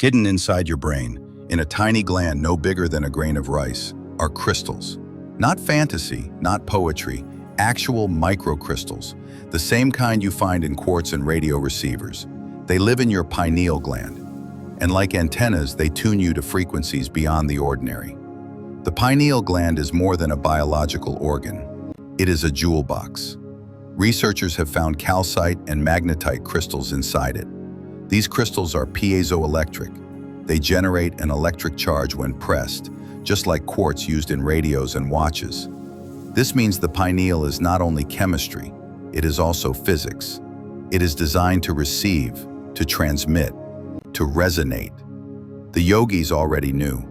Hidden inside your brain, in a tiny gland no bigger than a grain of rice, are crystals. Not fantasy, not poetry, actual microcrystals, the same kind you find in quartz and radio receivers. They live in your pineal gland, and like antennas, they tune you to frequencies beyond the ordinary. The pineal gland is more than a biological organ. It is a jewel box. Researchers have found calcite and magnetite crystals inside it. These crystals are piezoelectric. They generate an electric charge when pressed, just like quartz used in radios and watches. This means the pineal is not only chemistry, it is also physics. It is designed to receive, to transmit, to resonate. The yogis already knew.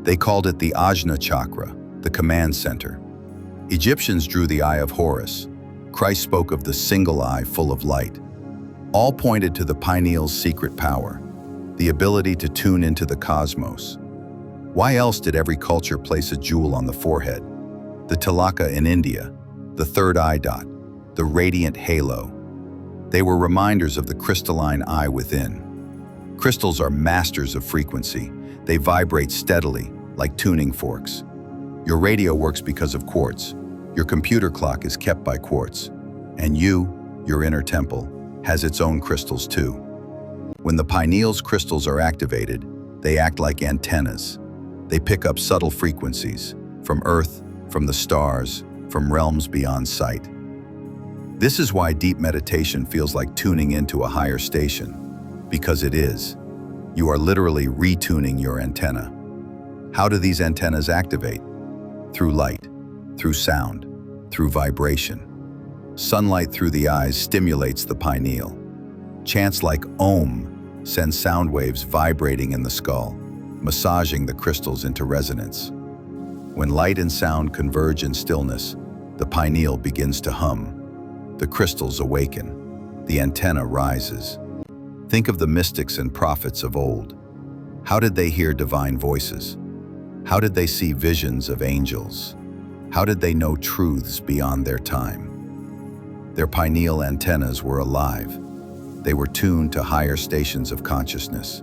They called it the Ajna chakra, the command center. Egyptians drew the Eye of Horus. Christ spoke of the single eye full of light. All pointed to the pineal's secret power, the ability to tune into the cosmos. Why else did every culture place a jewel on the forehead? The tilaka in India, the third eye dot, the radiant halo. They were reminders of the crystalline eye within. Crystals are masters of frequency. They vibrate steadily, like tuning forks. Your radio works because of quartz. Your computer clock is kept by quartz. And you, your inner temple, has its own crystals too. When the pineal's crystals are activated, they act like antennas. They pick up subtle frequencies from Earth, from the stars, from realms beyond sight. This is why deep meditation feels like tuning into a higher station, because it is. You are literally retuning your antenna. How do these antennas activate? Through light, through sound, through vibration. Sunlight through the eyes stimulates the pineal. Chants like Om send sound waves vibrating in the skull, massaging the crystals into resonance. When light and sound converge in stillness, the pineal begins to hum. The crystals awaken. The antenna rises. Think of the mystics and prophets of old. How did they hear divine voices? How did they see visions of angels? How did they know truths beyond their time? Their pineal antennas were alive. They were tuned to higher stations of consciousness.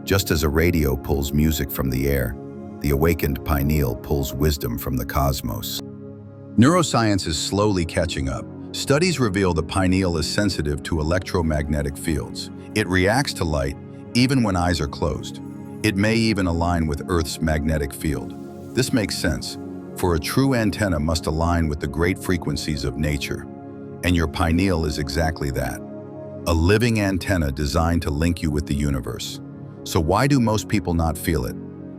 Just as a radio pulls music from the air, the awakened pineal pulls wisdom from the cosmos. Neuroscience is slowly catching up. Studies reveal the pineal is sensitive to electromagnetic fields. It reacts to light even when eyes are closed. It may even align with Earth's magnetic field. This makes sense, for a true antenna must align with the great frequencies of nature. And your pineal is exactly that. A living antenna designed to link you with the universe. So why do most people not feel it?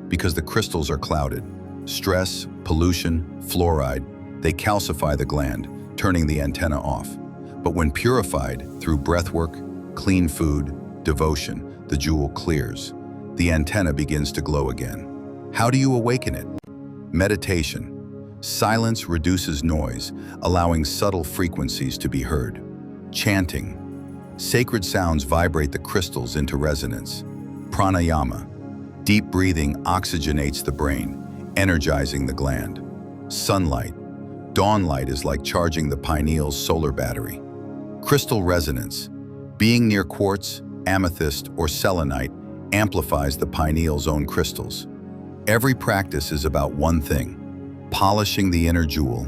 Because the crystals are clouded. Stress, pollution, fluoride, they calcify the gland, turning the antenna off. But when purified through breathwork, clean food, devotion, the jewel clears. The antenna begins to glow again. How do you awaken it? Meditation. Silence reduces noise, allowing subtle frequencies to be heard. Chanting. Sacred sounds vibrate the crystals into resonance. Pranayama. Deep breathing oxygenates the brain, energizing the gland. Sunlight. Dawn light is like charging the pineal's solar battery. Crystal resonance. Being near quartz, amethyst, or selenite amplifies the pineal's own crystals. Every practice is about one thing: polishing the inner jewel,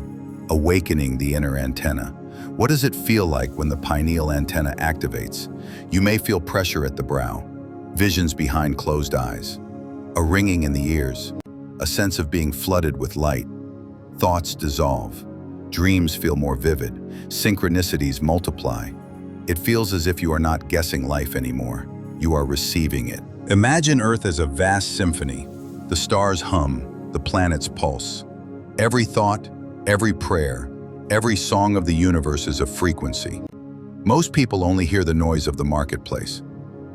awakening the inner antenna. What does it feel like when the pineal antenna activates? You may feel pressure at the brow, visions behind closed eyes, a ringing in the ears, a sense of being flooded with light. Thoughts dissolve, dreams feel more vivid, synchronicities multiply. It feels as if you are not guessing life anymore, you are receiving it. Imagine Earth as a vast symphony. The stars hum, the planets pulse. Every thought, every prayer, every song of the universe is a frequency. Most people only hear the noise of the marketplace.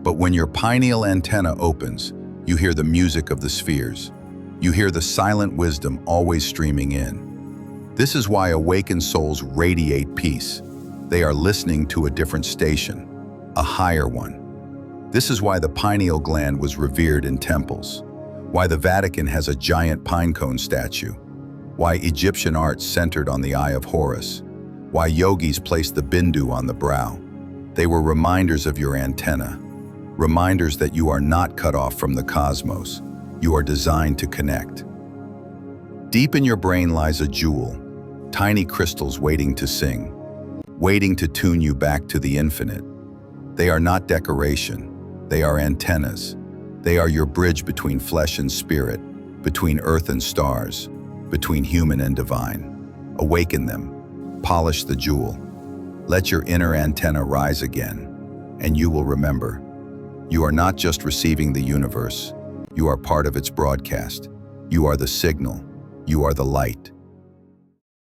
But when your pineal antenna opens, you hear the music of the spheres. You hear the silent wisdom always streaming in. This is why awakened souls radiate peace. They are listening to a different station, a higher one. This is why the pineal gland was revered in temples, why the Vatican has a giant pine cone statue, why Egyptian art centered on the Eye of Horus, why yogis placed the bindu on the brow. They were reminders of your antenna. reminders that you are not cut off from the cosmos. You are designed to connect. Deep in your brain lies a jewel, tiny crystals waiting to sing, waiting to tune you back to the infinite. They are not decoration, they are antennas. They are your bridge between flesh and spirit, between earth and stars, between human and divine. Awaken them, polish the jewel. Let your inner antenna rise again, and you will remember. You are not just receiving the universe, you are part of its broadcast. You are the signal, you are the light.